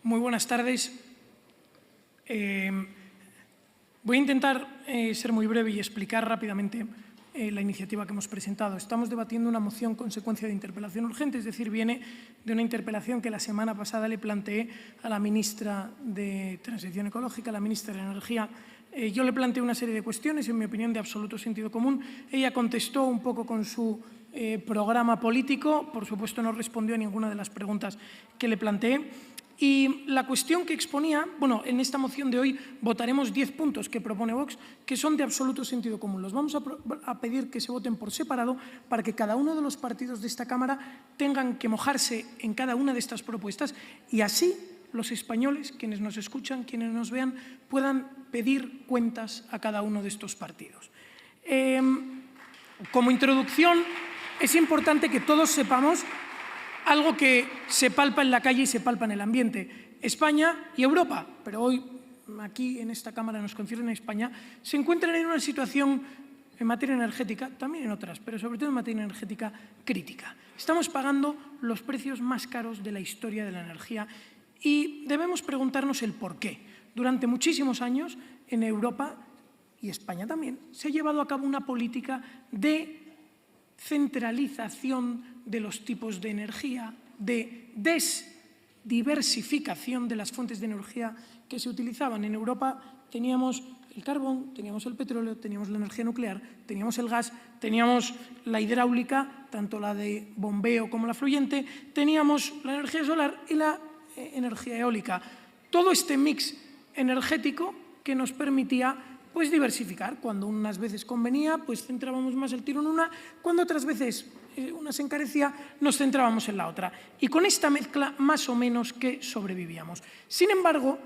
Muy buenas tardes. Voy a intentar ser muy breve y explicar rápidamente la iniciativa que hemos presentado. Estamos debatiendo una moción consecuencia de interpelación urgente, es decir, viene de una interpelación que la semana pasada le planteé a la ministra de Transición Ecológica, a la ministra de Energía. Yo le planteé una serie de cuestiones, en mi opinión, de absoluto sentido común. Ella contestó un poco con su programa político. Por supuesto, no respondió a ninguna de las preguntas que le planteé. Y la cuestión que exponía, bueno, en esta moción de hoy votaremos 10 puntos que propone Vox, que son de absoluto sentido común. Los vamos a pedir que se voten por separado para que cada uno de los partidos de esta Cámara tengan que mojarse en cada una de estas propuestas y así los españoles, quienes nos escuchan, quienes nos vean, puedan pedir cuentas a cada uno de estos partidos. Como introducción, es importante que todos sepamos algo que se palpa en la calle y se palpa en el ambiente. España y Europa, pero hoy aquí en esta Cámara nos concierne España, se encuentran en una situación en materia energética, también en otras, pero sobre todo en materia energética crítica. Estamos pagando los precios más caros de la historia de la energía y debemos preguntarnos el por qué. Durante muchísimos años en Europa y España también se ha llevado a cabo una política de centralización de los tipos de energía, de desdiversificación de las fuentes de energía que se utilizaban. En Europa teníamos el carbón, teníamos el petróleo, teníamos la energía nuclear, teníamos el gas, teníamos la hidráulica, tanto la de bombeo como la fluyente, teníamos la energía solar y la energía eólica. Todo este mix energético que nos permitía diversificar. Cuando unas veces convenía, centrábamos más el tiro en una, cuando otras veces una se encarecía, nos centrábamos en la otra. Y con esta mezcla, más o menos, que sobrevivíamos. Sin embargo,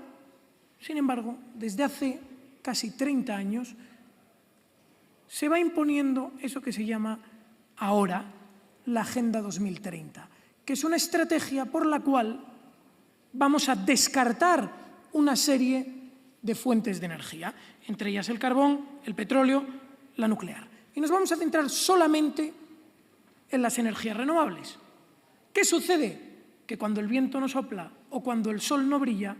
desde hace casi 30 años, se va imponiendo eso que se llama ahora la Agenda 2030, que es una estrategia por la cual vamos a descartar una serie de fuentes de energía, entre ellas el carbón, el petróleo, la nuclear. Y nos vamos a centrar solamente en las energías renovables. ¿Qué sucede? Que cuando el viento no sopla o cuando el sol no brilla,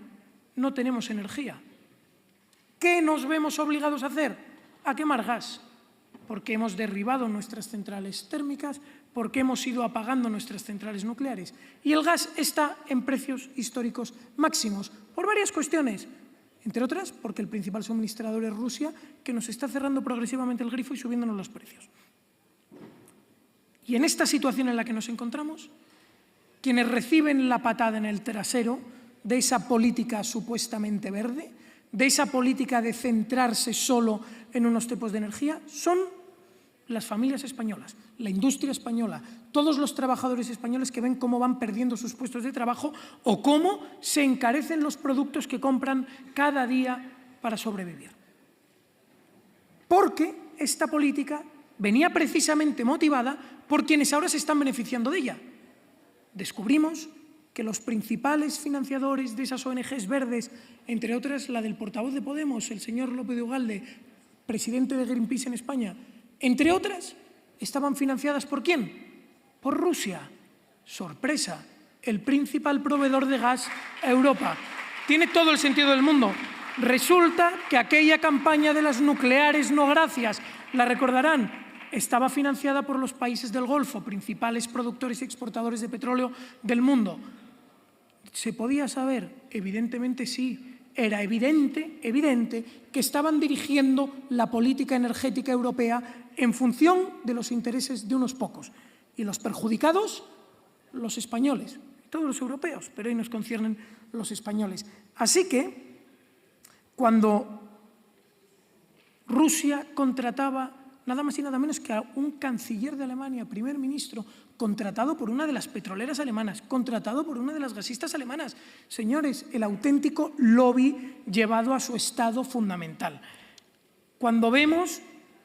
no tenemos energía. ¿Qué nos vemos obligados a hacer? A quemar gas, porque hemos derribado nuestras centrales térmicas, porque hemos ido apagando nuestras centrales nucleares. Y el gas está en precios históricos máximos, por varias cuestiones. Entre otras, porque el principal suministrador es Rusia, que nos está cerrando progresivamente el grifo y subiéndonos los precios. Y en esta situación en la que nos encontramos, quienes reciben la patada en el trasero de esa política supuestamente verde, de esa política de centrarse solo en unos tipos de energía, son las familias españolas, la industria española, todos los trabajadores españoles que ven cómo van perdiendo sus puestos de trabajo o cómo se encarecen los productos que compran cada día para sobrevivir. Porque esta política venía precisamente motivada por quienes ahora se están beneficiando de ella. Descubrimos que los principales financiadores de esas ONGs verdes, entre otras la del portavoz de Podemos, el señor López de Ugalde, presidente de Greenpeace en España, entre otras, estaban financiadas ¿por quién? Por Rusia. Sorpresa, el principal proveedor de gas a Europa. Tiene todo el sentido del mundo. Resulta que aquella campaña de las nucleares no gracias, la recordarán, estaba financiada por los países del Golfo, principales productores y exportadores de petróleo del mundo. ¿Se podía saber? Evidentemente sí. Era evidente que estaban dirigiendo la política energética europea en función de los intereses de unos pocos. Y los perjudicados, los españoles, todos los europeos, pero hoy nos conciernen los españoles. Así que, cuando Rusia contrataba nada más y nada menos que a un canciller de Alemania, primer ministro, contratado por una de las petroleras alemanas, contratado por una de las gasistas alemanas. Señores, el auténtico lobby llevado a su estado fundamental. Cuando vemos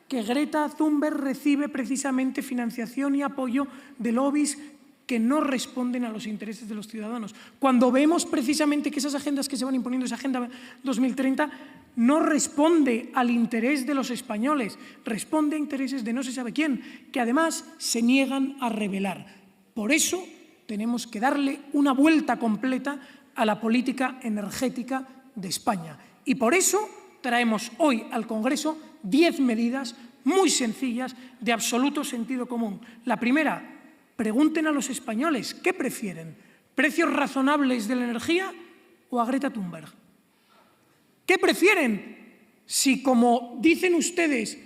que Greta Thunberg recibe precisamente financiación y apoyo de lobbies que no responden a los intereses de los ciudadanos. Cuando vemos precisamente que esas agendas que se van imponiendo, esa Agenda 2030, no responde al interés de los españoles, responde a intereses de no se sabe quién, que además se niegan a revelar. Por eso tenemos que darle una vuelta completa a la política energética de España. Y por eso traemos hoy al Congreso 10 medidas muy sencillas, de absoluto sentido común. La primera, pregunten a los españoles, ¿qué prefieren? ¿Precios razonables de la energía o a Greta Thunberg? ¿Qué prefieren? Si, como dicen ustedes,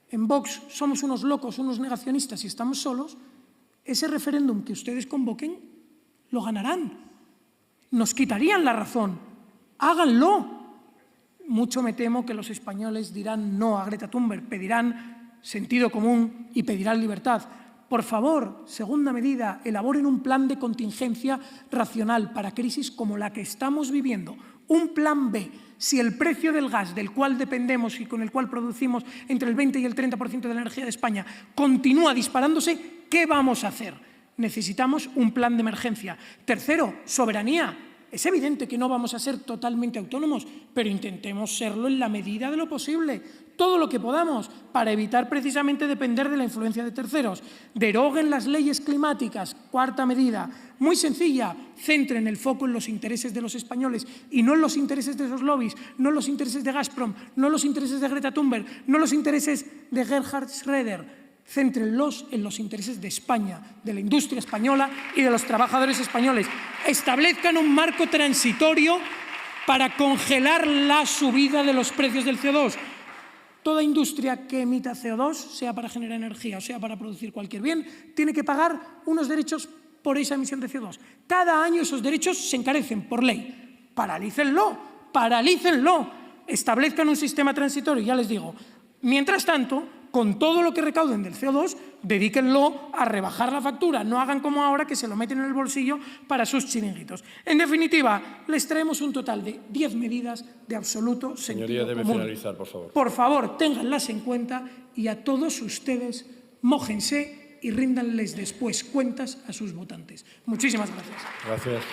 en Vox somos unos locos, unos negacionistas y estamos solos, ese referéndum que ustedes convoquen lo ganarán. Nos quitarían la razón. Háganlo. Mucho me temo que los españoles dirán no a Greta Thunberg, pedirán sentido común y pedirán libertad. Por favor, segunda medida, elaboren un plan de contingencia racional para crisis como la que estamos viviendo. Un plan B. Si el precio del gas, del cual dependemos y con el cual producimos entre el 20 y el 30% de la energía de España, continúa disparándose, ¿qué vamos a hacer? Necesitamos un plan de emergencia. Tercero, soberanía. Es evidente que no vamos a ser totalmente autónomos, pero intentemos serlo en la medida de lo posible, todo lo que podamos, para evitar precisamente depender de la influencia de terceros. Deroguen las leyes climáticas. Cuarta medida, muy sencilla, centren el foco en los intereses de los españoles y no en los intereses de esos lobbies, no en los intereses de Gazprom, no en los intereses de Greta Thunberg, no en los intereses de Gerhard Schröder. Céntrenlos en los intereses de España, de la industria española y de los trabajadores españoles. Establezcan un marco transitorio para congelar la subida de los precios del CO2. Toda industria que emita CO2, sea para generar energía o sea para producir cualquier bien, tiene que pagar unos derechos por esa emisión de CO2. Cada año esos derechos se encarecen por ley. Paralícenlo, paralícenlo. Establezcan un sistema transitorio, ya les digo. Mientras tanto, con todo lo que recauden del CO2, dedíquenlo a rebajar la factura. No hagan como ahora, que se lo meten en el bolsillo para sus chiringuitos. En definitiva, les traemos un total de 10 medidas de absoluto sentido común. Señoría, debe finalizar, por favor. Por favor, ténganlas en cuenta y a todos ustedes mójense y ríndanles después cuentas a sus votantes. Muchísimas gracias. Gracias.